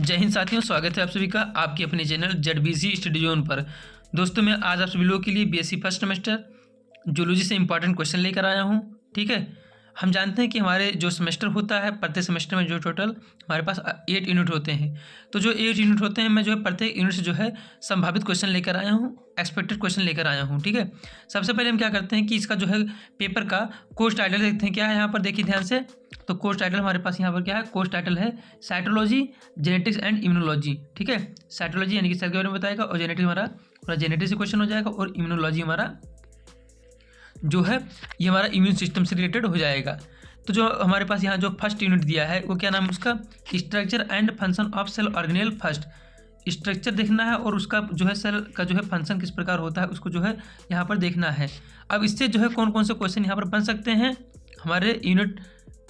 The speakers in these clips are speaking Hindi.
जय हिंद साथियों, स्वागत है आप सभी का आपके अपने चैनल जेडबीसी स्टडी जोन पर। दोस्तों, मैं आज आप सभी लोगों के लिए बीएससी फर्स्ट सेमेस्टर जूलॉजी से इंपॉर्टेंट क्वेश्चन लेकर आया हूं। ठीक है, हम जानते हैं कि हमारे जो सेमेस्टर होता है, प्रत्येक सेमेस्टर में जो टोटल हमारे पास 8 यूनिट होते हैं। तो जो 8 यूनिट होते हैं, मैं जो है प्रत्येक यूनिट से जो है संभावित क्वेश्चन लेकर आया हूँ, एक्सपेक्टेड क्वेश्चन लेकर आया हूँ। ठीक है, सबसे पहले हम क्या करते हैं कि इसका जो है पेपर का कोर्स टाइटल देखते हैं। क्या है यहाँ पर, देखिए ध्यान से। तो कोर्स टाइटल हमारे पास यहाँ पर क्या है, कोर्स टाइटल है साइटोलॉजी, जेनेटिक्स एंड इम्यूनोलॉजी। ठीक है, साइटोलॉजी यानी कि सेल के बारे में बताएगा, और जेनेटिक्स हमारा पूरा जेनेटिक्स से क्वेश्चन हो जाएगा, और इम्यूनोलॉजी हमारा जो है ये हमारा इम्यून सिस्टम से रिलेटेड हो जाएगा। तो जो हमारे पास यहाँ जो फर्स्ट यूनिट दिया है वो क्या नाम है उसका, structure and function of cell organelle. First structure देखना है और उसका जो है सेल का जो है फंक्शन किस प्रकार होता है उसको जो है यहाँ पर देखना है। अब इससे जो है कौन कौन से क्वेश्चन यहाँ पर बन सकते हैं हमारे यूनिट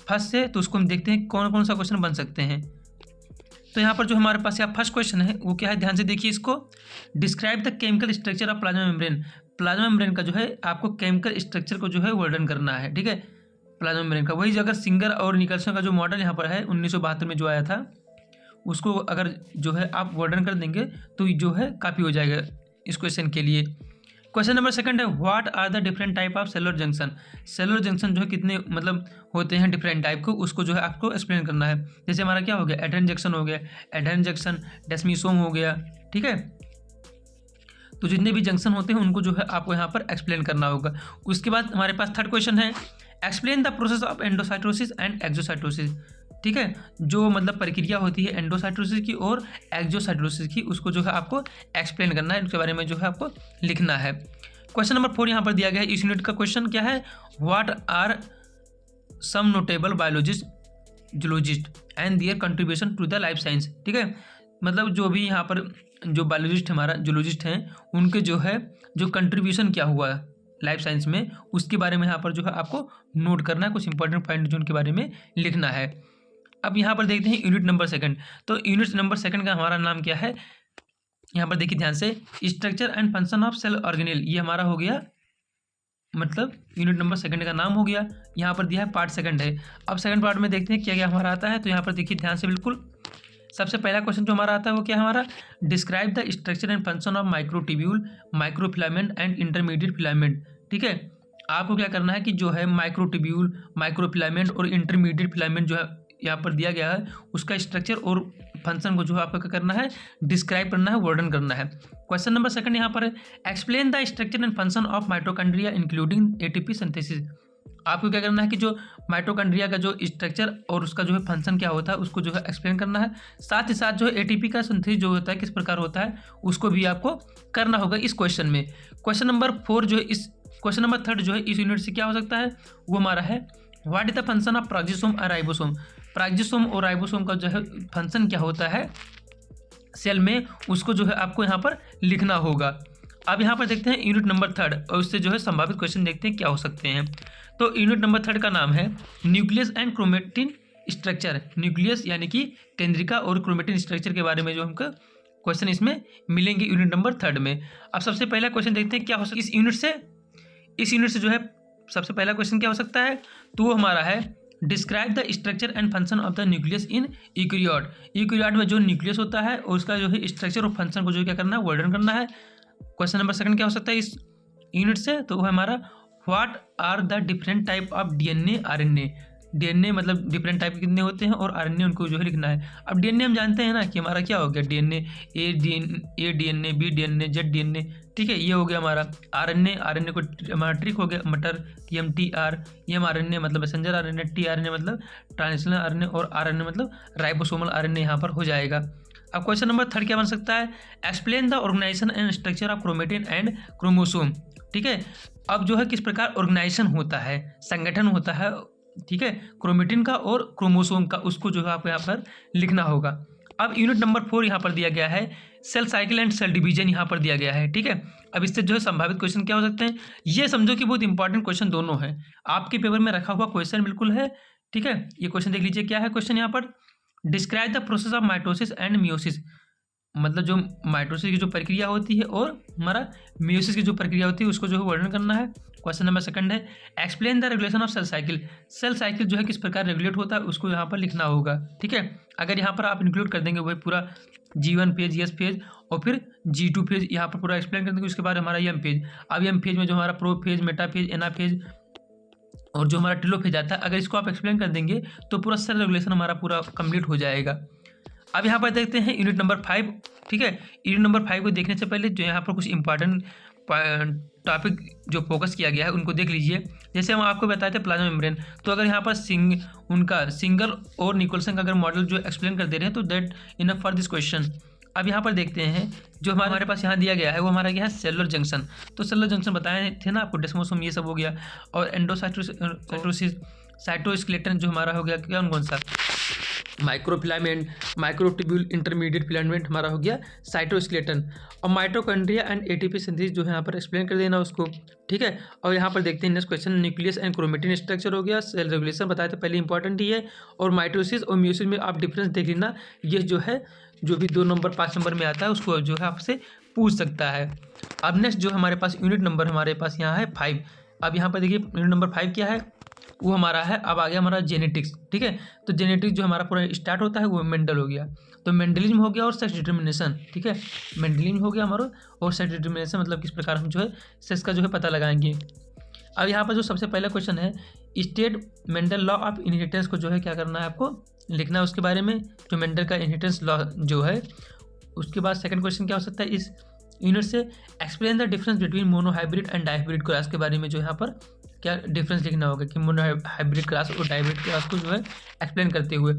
फर्स्ट से, तो उसको हम देखते हैं कौन कौन सा क्वेश्चन बन सकते हैं। तो यहाँ पर जो हमारे पास यहाँ फर्स्ट क्वेश्चन है वो क्या है, ध्यान से देखिए इसको। Describe the chemical structure of plasma membrane. Plasma membrane का जो है आपको केमिकल स्ट्रक्चर को जो है वर्णन करना है। ठीक है, प्लाज्मा मेम्ब्रेन का वही जो अगर सिंगर और निकल्सन का जो मॉडल यहाँ पर है 1972 में जो आया था, उसको अगर जो है आप वर्णन कर देंगे तो जो है काफ़ी हो जाएगा इस क्वेश्चन के लिए। क्वेश्चन नंबर सेकंड है, what are the different type of cellular junction. Cellular junction जो है कितने मतलब होते हैं डिफरेंट टाइप को, उसको जो है आपको एक्सप्लेन करना है। जैसे हमारा क्या हो गया, एडेन जंक्शन हो गया, एडेन जंक्शन, डेस्मीसोम हो गया। ठीक है, तो जितने भी जंक्शन होते हैं उनको जो है आपको यहाँ पर एक्सप्लेन करना होगा। उसके बाद हमारे पास थर्ड क्वेश्चन है, explain the process of endocytosis and exocytosis. ठीक है, जो मतलब प्रक्रिया होती है एंडोसाइटोसिस की और एक्सोसाइटोसिस की, उसको जो है आपको एक्सप्लेन करना है, उसके बारे में जो है आपको लिखना है। क्वेश्चन नंबर 4 यहाँ पर दिया गया है। इस यूनिट का क्वेश्चन क्या है, what are some notable biologist, zoologist and their contribution to the life science. ठीक है, मतलब जो भी यहाँ पर जो बायोलॉजिस्ट हमारा जूलॉजिस्ट हैं उनके जो है जो कंट्रीब्यूशन क्या हुआ लाइफ साइंस में, उसके बारे में यहाँ पर जो है आपको नोट करना है, कुछ इंपॉर्टेंट पॉइंट जो उनके बारे में लिखना है। अब यहाँ पर देखते हैं यूनिट नंबर सेकंड। तो यूनिट नंबर सेकंड का हमारा नाम क्या है, यहाँ पर देखिए ध्यान से, structure and function of cell organelle. ये हमारा हो गया मतलब यूनिट नंबर सेकंड का नाम हो गया। यहाँ पर दिया है पार्ट सेकंड है। अब सेकंड पार्ट में देखते हैं क्या क्या हमारा आता है। तो यहाँ पर देखिए ध्यान से बिल्कुल, सबसे पहला क्वेश्चन जो हमारा आता है वो क्या हमारा, describe the structure and function of microtubule, microfilament and intermediate filament. ठीक है, आपको क्या करना है कि जो है माइक्रोट्यूब्यूल, माइक्रोफिलामेंट और इंटरमीडिएट फिलामेंट जो है यहाँ पर दिया गया है उसका स्ट्रक्चर और फंक्शन को जो है आपको क्या करना है, डिस्क्राइब करना है, वर्णन करना है। क्वेश्चन नंबर सेकंड यहाँ पर है, explain the structure and function of mitochondria including ATP synthesis. आपको क्या करना है कि जो माइटोकॉन्ड्रिया का जो स्ट्रक्चर और उसका जो है फंक्शन क्या होता है उसको जो है एक्सप्लेन करना है। साथ ही साथ जो है एटीपी का सिंथेसिस जो होता है किस प्रकार होता है उसको भी आपको करना होगा इस क्वेश्चन में। क्वेश्चन नंबर 4 जो है इस क्वेश्चन नंबर 3 जो है इस यूनिट से क्या हो सकता है, वो हमारा है, what is the function of peroxisome और राइबोसोम। प्राक्जिसोम और राइबोसोम का जो है फंक्शन क्या होता है सेल में, उसको जो है आपको यहाँ पर लिखना होगा। अब यहाँ पर देखते हैं यूनिट नंबर 3 और उससे जो है संभावित क्वेश्चन देखते हैं क्या हो सकते हैं। तो यूनिट नंबर 3 का नाम है nucleus and chromatin structure. Nucleus यानी कि केंद्रिका और क्रोमेटिन स्ट्रक्चर के बारे में जो हमको क्वेश्चन इसमें मिलेंगे यूनिट नंबर 3 में। अब सबसे पहला क्वेश्चन देखते हैं क्या हो सकता है इस यूनिट से जो है सबसे पहला क्वेश्चन क्या हो सकता है, तो वो हमारा है, describe the structure and function of the nucleus in eukaryote. Eukaryote में जो न्यूक्लियस होता है और उसका जो है स्ट्रक्चर और फंक्शन को जो क्या करना है, वर्णन करना है। क्वेश्चन नंबर सेकंड क्या हो सकता है इस यूनिट से, तो वो हमारा, what are the different type of DNA RNA. DNA मतलब डिफरेंट टाइप कितने होते हैं और आरएनए उनको जो है लिखना है। अब डीएनए हम जानते हैं ना कि हमारा क्या हो गया, DNA A DNA B DNA Z DNA. ठीक है, ये हो गया हमारा आरएनए। आरएनए को हमारा ट्रिक हो गया मटर, एमटीआर, एमआरएनए मतलब मैसेंजर आरएनए, टीआरएनए मतलब ट्रांसलेशनल आरएनए और आरएनए मतलब राइबोसोमल आरएनए यहाँ पर हो जाएगा। अब क्वेश्चन नंबर 3 क्या बन सकता है, explain the organisation and structure of chromatin and chromosome. ठीक है, अब जो है किस प्रकार ऑर्गेनाइजेशन होता है, संगठन होता है, ठीक है, क्रोमेटिन का और क्रोमोसोम का, उसको जो है आपको यहाँ पर लिखना होगा। अब यूनिट नंबर 4 यहाँ पर दिया गया है, cell cycle and cell division यहाँ पर दिया गया है। ठीक है, अब इससे जो है संभावित क्वेश्चन क्या हो सकते हैं, ये समझो कि बहुत इंपॉर्टेंट क्वेश्चन दोनों है, आपके पेपर में रखा हुआ क्वेश्चन बिल्कुल है। ठीक है, ये क्वेश्चन देख लीजिए क्या है क्वेश्चन यहाँ पर, describe the process of mitosis and meiosis. मतलब जो माइटोसिस की जो प्रक्रिया होती है और हमारा मियोसिस की जो प्रक्रिया होती है उसको जो है वर्णन करना है। क्वेश्चन नंबर सेकंड है explain the regulation of cell cycle. Cell cycle जो है किस प्रकार रेगुलेट होता है उसको यहाँ पर लिखना होगा। ठीक है, अगर यहाँ पर आप इंक्लूड कर देंगे वही पूरा G1 फेज, एस फेज और फिर G2 फेज यहाँ पर पूरा एक्सप्लेन कर देंगे। उसके बाद हमारा एम फेज, अब एम फेज में जो हमारा प्रो फेज, मेटा फेज, एना फेज और जो हमारा टेलो फेज आता है, अगर इसको आप एक्सप्लेन कर देंगे तो पूरा सेल रेगुलेशन हमारा पूरा कंप्लीट हो जाएगा। अब यहाँ पर देखते हैं यूनिट नंबर 5। ठीक है, यूनिट नंबर 5 को देखने से पहले जो यहाँ पर कुछ इंपॉर्टेंट टॉपिक जो फोकस किया गया है उनको देख लीजिए। जैसे हम आपको बताए थे प्लाज्मा मेम्ब्रेन, तो अगर यहाँ पर उनका सिंगल और निकोलसन का अगर मॉडल जो एक्सप्लेन कर दे रहे हैं तो that enough for this question. अब यहाँ पर देखते हैं जो हमारे पास यहाँ दिया गया है वो हमारा क्या है, सेलुलर जंक्शन। तो सेलुलर जंक्शन बताए थे ना आपको, डेस्मोसोम ये सब हो गया, और एंडोसाइटोसिस, साइटोस्केलेटन जो हमारा हो गया क्या, कौन सा, माइक्रोफिलामेंट, माइक्रोट्यूब्यूल, इंटरमीडिएट फिलामेंट हमारा हो गया साइटोस्केलेटन, और माइटोकॉन्ड्रिया एंड एटीपी सिंथेसिस जो है यहाँ पर एक्सप्लेन कर देना उसको। ठीक है, और यहाँ पर देखते हैं next question, nucleus and chromatin structure हो गया, सेल रेगुलेशन बताए थे पहले इंपॉर्टेंट ही है, और माइटोसिस और म्यूसिस में आप डिफरेंस देख लेना, ये जो है जो भी 2 नंबर 5 नंबर में आता है उसको जो है आपसे पूछ सकता है। अब नेक्स्ट जो हमारे पास यूनिट नंबर हमारे पास यहाँ है 5। अब यहाँ पर देखिए यूनिट नंबर 5 क्या है, वो हमारा है, अब आ गया हमारा जेनेटिक्स। ठीक है, तो जेनेटिक्स जो हमारा पूरा स्टार्ट होता है वो मेंडल हो गया, तो मेंडलिज्म हो गया और सेक्स डिटर्मिनेशन। ठीक है, मेंडलिज्म हो गया हमारा और सेक्स डिटर्मिनेशन, मतलब किस प्रकार हम जो है सेक्स का जो है पता लगाएंगे। अब यहाँ पर जो सबसे पहला क्वेश्चन है, state Mendel law of inheritance को जो है क्या करना है आपको लिखना है उसके बारे में, जो मेंडल का इनहेरिटेंस लॉ जो है। उसके बाद सेकंड क्वेश्चन क्या हो सकता है इस यूनिट से, explain the difference between monohybrid and dihybrid cross के बारे में जो यहाँ पर क्या डिफरेंस लिखना होगा कि मोनोहाइब्रिड क्रॉस और डाइहाइब्रिड क्रॉस को जो है एक्सप्लेन करते हुए।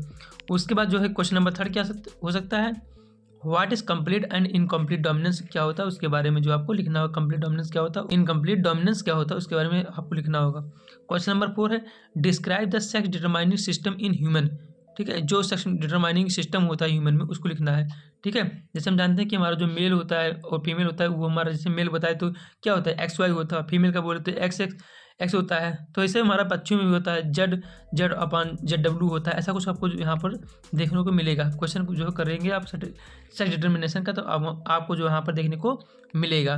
उसके बाद जो है क्वेश्चन नंबर 3 क्या हो सकता है, what is complete and incomplete dominance क्या होता है उसके बारे में जो आपको लिखना होगा, कंप्लीट डोमिनेंस क्या होता है, इनकम्प्लीट डोमिनेंस क्या होता है उसके बारे में आपको लिखना होगा। क्वेश्चन नंबर 4 है describe the sex determining system in human. ठीक है, जो सेक्स डिटरमाइनिंग सिस्टम होता है ह्यूमन में उसको लिखना है। ठीक है, जैसे हम जानते हैं कि हमारा जो मेल होता है और फीमेल होता है, वो हमारा जैसे मेल बताए तो क्या होता है XY होता है, फीमेल का बोले तो XX होता है, तो ऐसे हमारा बच्चों में भी होता है ZZ/ZW होता है, ऐसा कुछ आपको यहाँ पर देखने को मिलेगा। क्वेश्चन को जो करेंगे आप सेक्स डिटर्मिनेशन का, तो आपको जो यहाँ पर देखने को मिलेगा।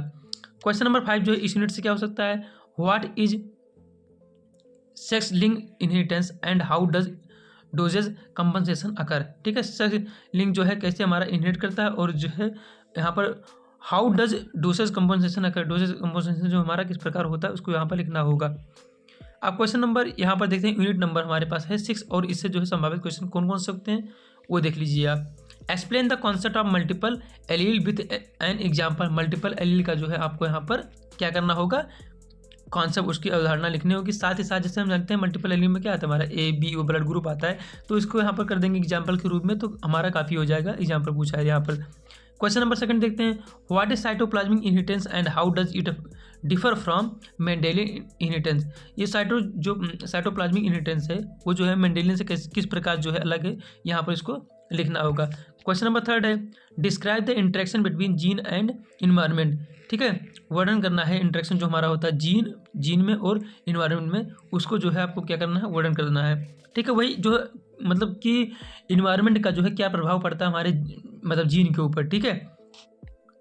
क्वेश्चन नंबर 5 जो इस यूनिट से क्या हो सकता है, what is sex link inheritance and how does dosage compensation occur. ठीक है, सेक्स लिंक जो है कैसे हमारा इनहेरिट करता है, और जो है यहाँ पर how does dosage compensation occur, dosage compensation जो हमारा किस प्रकार होता है उसको यहाँ पर लिखना होगा। अब क्वेश्चन नंबर यहाँ पर देखते हैं, यूनिट नंबर हमारे पास है 6, और इससे जो है संभावित क्वेश्चन कौन कौन से सकते हैं वो देख लीजिए आप। Explain the concept of multiple allele with an example. Multiple allele का जो है आपको यहाँ पर क्या करना होगा, कॉन्सेप्ट उसकी अवधारणा लिखनी होगी। साथ ही साथ जैसे हम जानते हैं मल्टीपल एलील में क्या आता है हमारा AB ब्लड ग्रुप आता है, तो इसको यहाँ पर कर देंगे एग्जाम्पल के रूप में, तो हमारा काफ़ी हो जाएगा। एग्जाम्पल पूछा है यहाँ पर। क्वेश्चन नंबर 2 देखते हैं, what is cytoplasmic inheritance and how does it differ from Mendelian inheritance. ये साइटोप्लाज्मिक इनहेरिटेंस है वो जो है मेंडेलियन से किस प्रकार जो है अलग है, यहाँ पर इसको लिखना होगा। क्वेश्चन नंबर 3 है, describe the interaction between gene and environment. ठीक है, वर्णन करना है इंटरेक्शन जो हमारा होता है जीन में और इन्वायरमेंट में, उसको जो है आपको क्या करना है, वर्णन करना है। ठीक है, वही जो मतलब कि इन्वायरमेंट का जो है क्या प्रभाव पड़ता है हमारे मतलब जीन के ऊपर। ठीक है,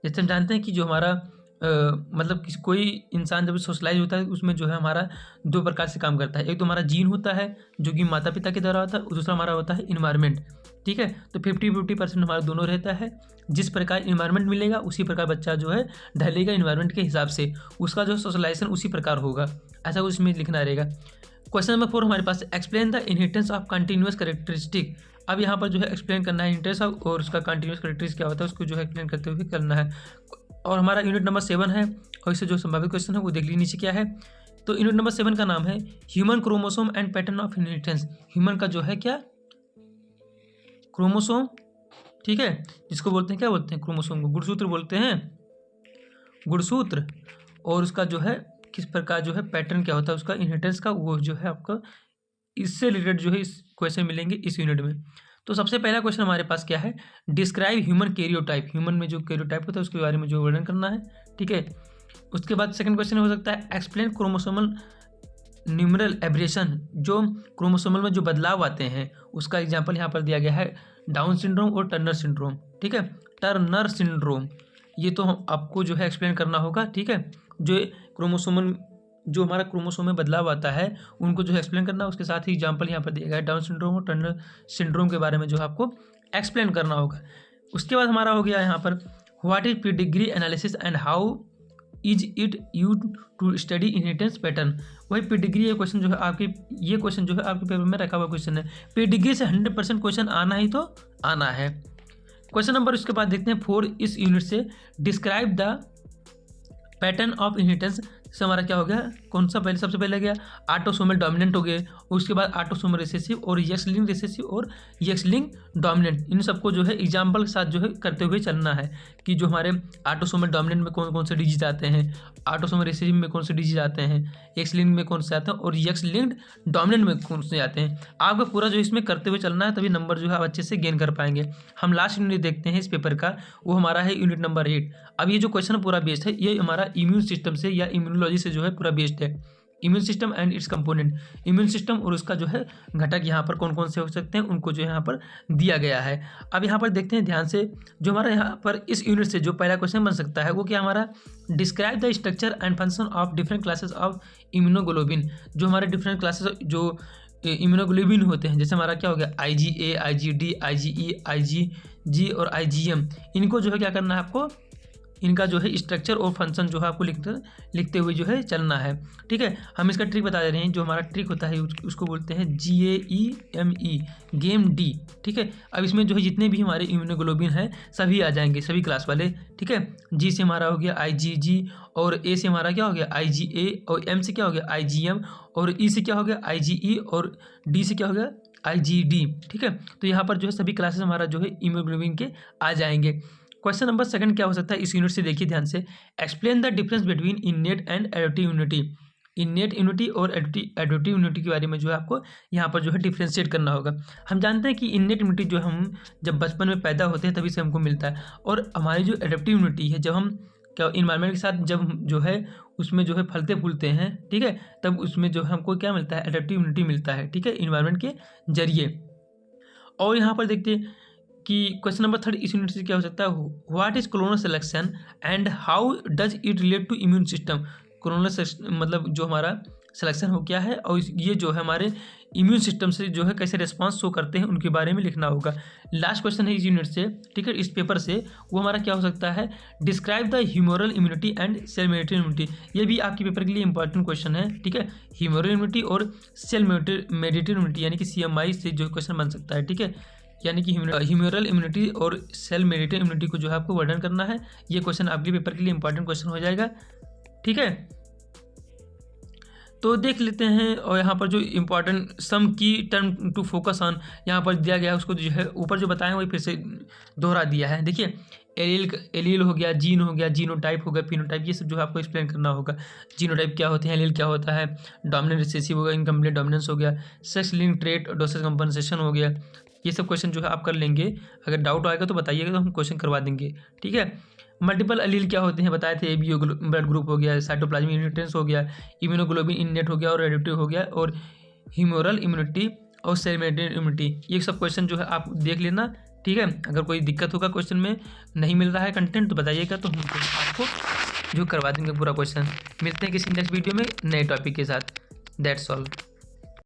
जैसे हम जानते हैं कि जो हमारा मतलब कोई इंसान जब सोशलाइज होता है उसमें जो है हमारा 2 प्रकार से काम करता है, एक तो हमारा जीन होता है जो कि माता पिता के द्वारा होता है, और दूसरा हमारा होता है इन्वायरमेंट। ठीक है, तो 50-50% हमारा दोनों रहता है। जिस प्रकार इन्वायरमेंट मिलेगा उसी प्रकार बच्चा जो है ढलेगा इन्वायरमेंट के हिसाब से, उसका जो सोशलाइजेशन उसी प्रकार होगा, ऐसा कुछ इसमें लिखना रहेगा। क्वेश्चन नंबर 4 हमारे पास, explain the inheritance of continuous characteristic. अब यहाँ पर जो है एक्सप्लेन करना है इनहेरिटेंस और उसका कंटिन्यूअस कैरेक्टरिस्टिक क्या होता है उसको जो है एक्सप्लेन करते हुए करना है। और हमारा यूनिट नंबर 7 है, और इससे जो संभावित क्वेश्चन है वो देख लीजिए नीचे क्या है। तो यूनिट नंबर 7 का नाम है human chromosome and pattern of inheritance. Human का जो है क्या, क्रोमोसोम। ठीक है, जिसको बोलते हैं क्या बोलते हैं, क्रोमोसोम को गुणसूत्र बोलते हैं, गुणसूत्र, और उसका जो है किस प्रकार जो है पैटर्न क्या होता है उसका इनहेरिटेंस का, वो जो है आपका इससे रिलेटेड जो है इस क्वेश्चन मिलेंगे इस यूनिट में। तो सबसे पहला क्वेश्चन हमारे पास क्या है, डिस्क्राइब ह्यूमन कैरियोटाइप। ह्यूमन में जो कैरियोटाइप होता है उसके बारे में जो वर्णन करना है। ठीक है, उसके बाद सेकंड क्वेश्चन हो सकता है, एक्सप्लेन क्रोमोसोमल न्यूमरल एब्रेशन। जो क्रोमोसोमल में जो बदलाव आते हैं उसका एग्जाम्पल यहाँ पर दिया गया है, डाउन सिंड्रोम और टर्नर सिंड्रोम। ठीक है, टर्नर सिंड्रोम, ये तो हम आपको जो है एक्सप्लेन करना होगा, ठीक है। जो हमारा क्रोमोसोम में बदलाव आता है उनको जो है एक्सप्लेन करना, उसके साथ ही एग्जाम्पल यहाँ पर दिया गया है डाउन सिंड्रोम और टर्नर सिंड्रोम के बारे में जो है आपको एक्सप्लेन करना होगा। उसके बाद हमारा हो गया यहाँ पर what is pedigree analysis and how is it use to study inheritance pattern. वही पेडिग्री क्वेश्चन जो है आपके, ये क्वेश्चन जो है आपके पेपर में रखा हुआ क्वेश्चन है। पेडिग्री से 100% क्वेश्चन आना ही तो आना है। क्वेश्चन नंबर उसके बाद देखते हैं 4 इस यूनिट से describe the pattern of inheritance से हमारा क्या हो गया, कौन सा पहले सबसे पहले गया ऑटोसोमल डोमिनेंट हो गए, उसके बाद ऑटोसोमल रिसेसिव और एक्स लिंक रिसेसिव और एक्स लिंक डोमिनेंट। इन सबको जो है एग्जाम्पल के साथ जो है करते हुए चलना है कि जो हमारे ऑटोसोमल डोमिनेंट में कौन कौन से डिजीज आते हैं, ऑटोसोमल रिसेसिव में कौन से डिजीज आते हैं, एक्स लिंक में कौन से आते हैं और एक्स लिंक्ड डोमिनेंट में कौन से आते हैं। आपको पूरा जो इसमें करते हुए चलना है, तभी नंबर जो है आप अच्छे से गेन कर पाएंगे। हम लास्ट यूनिट देखते हैं इस पेपर का, वो हमारा है यूनिट नंबर 8। अब ये जो क्वेश्चन पूरा बेस्ड है ये हमारा इम्यून सिस्टम से या इम्यूनोलॉजी से जो है पूरा बेस्ड है। Immune system and it's component, immune system और उसका जो है घटक यहाँ पर कौन कौन से हो सकते हैं उनको जो यहाँ पर दिया गया है। अब यहाँ पर देखते हैं ध्यान से, जो हमारा यहाँ पर इस यूनिट से जो पहला क्वेश्चन बन सकता है वो क्या हमारा, describe the structure and function of different classes of immunoglobulin. जो हमारे डिफरेंट क्लासेस जो इम्यूनोग्लोबिन होते हैं, जैसे हमारा क्या हो गया IgA, IgD, IgE, IgG और IgM, इनको जो है क्या करना है आपको, इनका जो है स्ट्रक्चर और फंक्शन जो है आपको लिखते हुए जो है चलना है, ठीक है। हम इसका ट्रिक बता दे रहे हैं, जो हमारा ट्रिक होता है उसको बोलते हैं GAEME, गेम डी, ठीक है। अब इसमें जो है जितने भी हमारे इम्यूनोग्लोबिन हैं सभी आ जाएंगे, सभी क्लास वाले, ठीक है। जी से हमारा हो गया IgG और ए से हमारा क्या हो गया IgA और एम से क्या हो गया IgM और ई से क्या हो गया IgE और डी से क्या हो गया IgD, ठीक है। तो यहाँ पर जो है सभी क्लासेस हमारा जो है इम्यूनोग्लोबिन के आ जाएंगे। क्वेश्चन नंबर 2 क्या हो सकता है इस यूनिट से, देखिए ध्यान से, explain the difference between innate and adaptive immunity. Innate immunity और एडप्टिव इम्यूनिटी के बारे में जो है आपको यहाँ पर जो है डिफ्रेंशिएट करना होगा। हम जानते हैं कि इननेट इम्यूनिटी जो हम जब बचपन में पैदा होते हैं तभी से हमको मिलता है, और हमारी जो एडप्टिव इम्यूनिटी है जब हम क्या इन्वायरमेंट के साथ जब जो है उसमें जो है फलते फूलते हैं, ठीक है, तब उसमें जो हमको क्या मिलता है, एडप्टिव इम्यूनिटी मिलता है, ठीक है, इन्वायरमेंट के जरिए। और यहाँ पर देखते हैं कि क्वेश्चन नंबर 3 इस यूनिट से क्या हो सकता है, what is clonal selection and how does it relate to immune system. Clonal मतलब जो हमारा सिलेक्शन हो क्या है और ये जो है हमारे इम्यून सिस्टम से जो है कैसे रिस्पांस शो करते हैं उनके बारे में लिखना होगा। लास्ट क्वेश्चन है इस यूनिट से, ठीक है, इस पेपर से, वो हमारा क्या हो सकता है, describe the humoral immunity and cell mediated immunity. ये भी आपके पेपर के लिए इंपॉर्टेंट क्वेश्चन है, ठीक है। ह्यूमरल इम्यूनिटी और सेल मेडिटेड इम्यूनिटी यानी कि CMI से जो क्वेश्चन बन सकता है, ठीक है, यानी कि ह्यूमरल इम्यूनिटी और सेल मेडिटेड इम्यूनिटी को जो है आपको वर्णन करना है। ये क्वेश्चन आपके पेपर के लिए इंपॉर्टेंट क्वेश्चन हो जाएगा, ठीक है। तो देख लेते हैं, और यहाँ पर जो इम्पॉर्टेंट सम की टर्म टू फोकस ऑन यहाँ पर दिया गया है, उसको जो है ऊपर जो बताएं वही फिर से दोहरा दिया है। देखिए एलील हो गया, जीन हो गया, जीनोटाइप हो गया, फिनोटाइप, ये सब जो है आपको एक्सप्लेन करना होगा। जीनोटाइप क्या होते हैं, एलील क्या होता है, डोमिनेंट रिसेसिव हो गया, इनकम्प्लीट डोमिनेंस हो गया, sex link trait, dosage compensation हो गया। ये सब क्वेश्चन जो है आप कर लेंगे। अगर डाउट आएगा तो बताइएगा, तो हम क्वेश्चन करवा देंगे, ठीक है। मल्टीपल एलील क्या होते हैं बताए थे, एबीओ ब्लड ग्रुप हो गया, साइटोप्लाज्मिक इनहेरिटेंस हो गया, इम्यूनोग्लोबिन इननेट हो गया और एडिप्टिव हो गया, और ह्यूमरल इम्यूनिटी और सेल मेडिटेड इम्यूनिटी। ये सब क्वेश्चन जो है आप देख लेना, ठीक है। अगर कोई दिक्कत होगा क्वेश्चन में नहीं मिल रहा है कंटेंट तो बताइएगा, तो हम आपको जो करवा देंगे पूरा क्वेश्चन। मिलते हैं किसी नेक्स्ट वीडियो में नए टॉपिक के साथ। That's all.